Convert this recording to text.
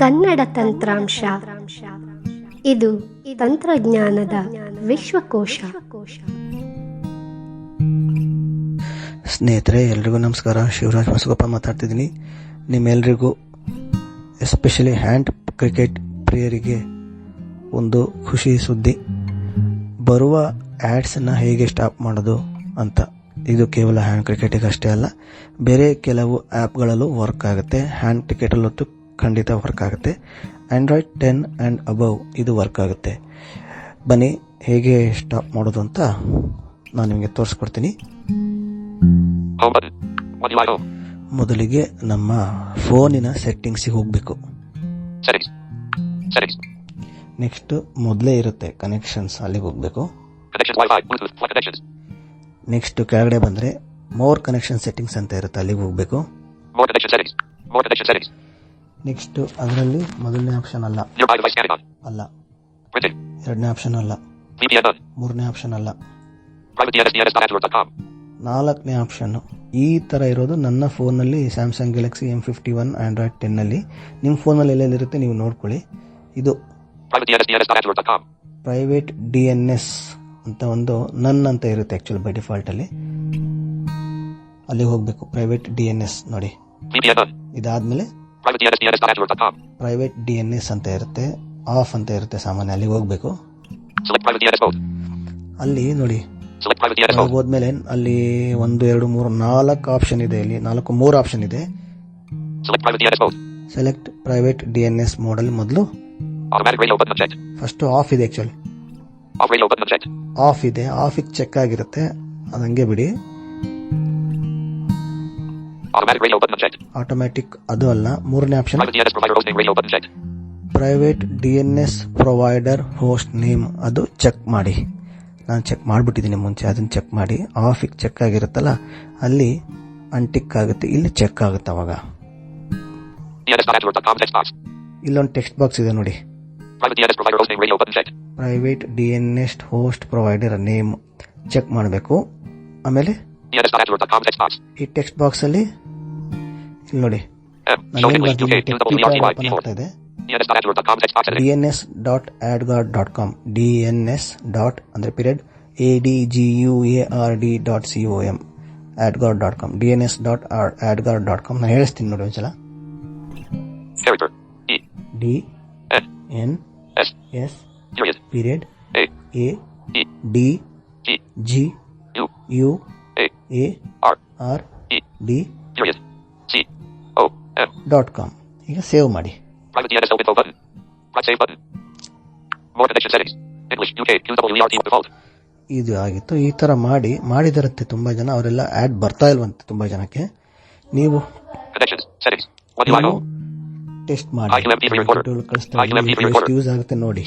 ಕನ್ನಡ ತಂತ್ರಾಂಶ ಇದು ತಂತ್ರಜ್ಞಾನದ ವಿಶ್ವಕೋಶ. ಸ್ನೇಹಿತರೆ, ಎಲ್ರಿಗೂ ನಮಸ್ಕಾರ. ಶಿವರಾಜ್ ಹೊಸಕೊಪ್ಪ ಮಾತಾಡ್ತಿದ್ದೀನಿ. ನಿಮ್ಮೆಲ್ರಿಗೂ ಎಸ್ಪೆಷಲಿ ಹ್ಯಾಂಡ್ ಕ್ರಿಕೆಟ್ ಪ್ರಿಯರಿಗೆ ಒಂದು ಖುಷಿ ಸುದ್ದಿ. ಬರುವ ಆ್ಯಡ್ಸನ್ನು ಹೇಗೆ ಸ್ಟಾಪ್ ಮಾಡೋದು ಅಂತ. ಇದು ಕೇವಲ ಹ್ಯಾಂಡ್ ಕ್ರಿಕೆಟಿಗೆ ಅಷ್ಟೇ ಅಲ್ಲ, ಬೇರೆ ಕೆಲವು ಆ್ಯಪ್ಗಳಲ್ಲೂ ವರ್ಕ್ ಆಗುತ್ತೆ. ಹ್ಯಾಂಡ್ ಕ್ರಿಕೆಟಲ್ಲಂತೂ ಖಂಡಿತ ವರ್ಕ್ ಆಗುತ್ತೆ. ಆಂಡ್ರಾಯ್ಡ್ 10 ಆ್ಯಂಡ್ ಅಬವ್ ಇದು ವರ್ಕ್ ಆಗುತ್ತೆ. ಬನ್ನಿ ಹೇಗೆ ಸ್ಟಾಪ್ ಮಾಡೋದು ಅಂತ ನಾನು ನಿಮಗೆ ತೋರಿಸ್ಕೊಡ್ತೀನಿ. ಮೊದಲಿಗೆ ನಮ್ಮ ಫೋನಿನ ಸೆಟ್ಟಿಂಗ್ಸಿಗೆ ಹೋಗಬೇಕು. ನೆಕ್ಸ್ಟ್ ಮೊದಲೇ ಇರುತ್ತೆ ಕನೆಕ್ಷನ್ಸ್, ಅಲ್ಲಿಗೆ ಹೋಗಬೇಕು. ನೆಕ್ಸ್ಟ್ ಕೆಳಗಡೆ ಬಂದರೆ ಮೋರ್ ಕನೆಕ್ಷನ್ ಸೆಟ್ಟಿಂಗ್ಸ್ ಅಂತ ಇರುತ್ತೆ, ಅಲ್ಲಿಗೆ ಹೋಗಬೇಕು. ನೆಕ್ಸ್ಟ್ ಅದರಲ್ಲಿ ಮೊದಲನೇ ಆಪ್ಷನ್ ಅಲ್ಲ, ಎರಡನೇ ಆಪ್ಷನ್ ಅಲ್ಲ, ಮೂರನೇ ಆಪ್ಷನ್ ಅಲ್ಲ, ನಾಲ್ಕನೇ ಆಪ್ಷನ್ ಈ ಥರ ಇರೋದು ನನ್ನ ಫೋನಲ್ಲಿ ಸ್ಯಾಮ್ಸಂಗ್ ಗ್ಯಾಲಕ್ಸಿ M51 ಆಂಡ್ರಾಯ್ಡ್ 10ನಲ್ಲಿ. ನಿಮ್ಮ ಫೋನಲ್ಲಿ ಎಲ್ಲೆಲ್ಲಿರುತ್ತೆ ನೀವು ನೋಡ್ಕೊಳ್ಳಿ. ಇದು ಪ್ರೈವೇಟ್ DNS ಅಂತ ಒಂದು ನನ್ ಅಂತ ಇರುತ್ತೆ ಆ್ಯಕ್ಚುಲಿ ಬೈ ಡಿಫಾಲ್ಟಲ್ಲಿ. ಅಲ್ಲಿಗೆ ಹೋಗಬೇಕು. ಪ್ರೈವೇಟ್ DNS ನೋಡಿ. ಇದಾದ್ಮೇಲೆ ಪ್ರೈವೇಟ್ DNS ಅಂತ ಇರುತ್ತೆ, ಆಫ್ ಅಂತ ಇರುತ್ತೆ ಸಾಮಾನ್ಯ. ಅಲ್ಲಿಗೆ ಹೋಗಬೇಕು. ಅಲ್ಲಿ ನೋಡಿ ಹೋದ್ಮೇಲೆ ಅಲ್ಲಿ 1 2 3 4 ಆಪ್ಷನ್ ಇದೆ. ಇಲ್ಲಿ 3 ಆಪ್ಷನ್ ಇದೆ. ಸೆಲೆಕ್ಟ್ ಪ್ರೈವೇಟ್ DNS ಮೋಡಲ್ಲಿ ಮೊದಲು ಫಸ್ಟ್ ಆಫ್ ಇದೆ. ಆಕ್ಚುಲಿ ಆಫ್ ಇದೆ, ಆಫಿಗೆ ಚೆಕ್ ಆಗಿರುತ್ತೆ, ಅದಂಗೆ ಬಿಡಿ. ಆಟೋಮ್ಯಾಟಿಕ್ ಅದು ಅಲ್ಲ. ಮೂರನೇ option private DNS provider host name, ಅದು ಚೆಕ್ ಮಾಡಿ. ನಾನು ಚೆಕ್ ಮಾಡಿಬಿಟ್ಟಿದ್ದೀನಿ ಮುಂಚೆ, ಅದನ್ನು ಚೆಕ್ ಮಾಡಿ. ಆಫಿಗೆ ಚೆಕ್ ಆಗಿರುತ್ತಲ್ಲ, ಅಲ್ಲಿ ಅನ್ಟಿಕ್ ಆಗುತ್ತೆ, ಇಲ್ಲಿ ಚೆಕ್ ಆಗುತ್ತೆ. ಅವಾಗ ಇಲ್ಲೊಂದು ಟೆಕ್ಸ್ಟ್ ಬಾಕ್ಸ್ ಇದೆ ನೋಡಿ, private DNS host provider name check ಮಾಡಬೇಕು. ಆಮೇಲೆ ಈ ಟೆಕ್ಸ್ಟ್ ಬಾಕ್ಸ್ ಅಲ್ಲಿ ಇಲ್ಲಿ ನೋಡಿ ಆಗ್ತಾ ಇದೆ DNS.adguard.com, DNS. ಅಂದ್ರೆ ಪೀರಿಯಡ್ ADGUARD.com, adguard.com, DNS.adguard.com. ನಾನು ಹೇಳಿಸ್ತೀನಿ ನೋಡಿ ಒಂದ್ಸಲ. DNS period ADGUARD.com. ಈಗ ಸೇವ್ ಮಾಡಿ. ಇದು ಆಗಿತ್ತು. ಈ ತರ ಮಾಡಿದರಂತೆ ತುಂಬಾ ಜನ. ಅವರೆಲ್ಲ ಆಡ್ ಬರ್ತಾ ಇಲ್ವಂತೆ ತುಂಬಾ ಜನಕ್ಕೆ. ನೀವು ಟೆಸ್ಟ್ ಮಾಡಿ, ಯೂಸ್ ಆಗುತ್ತೆ ನೋಡಿ.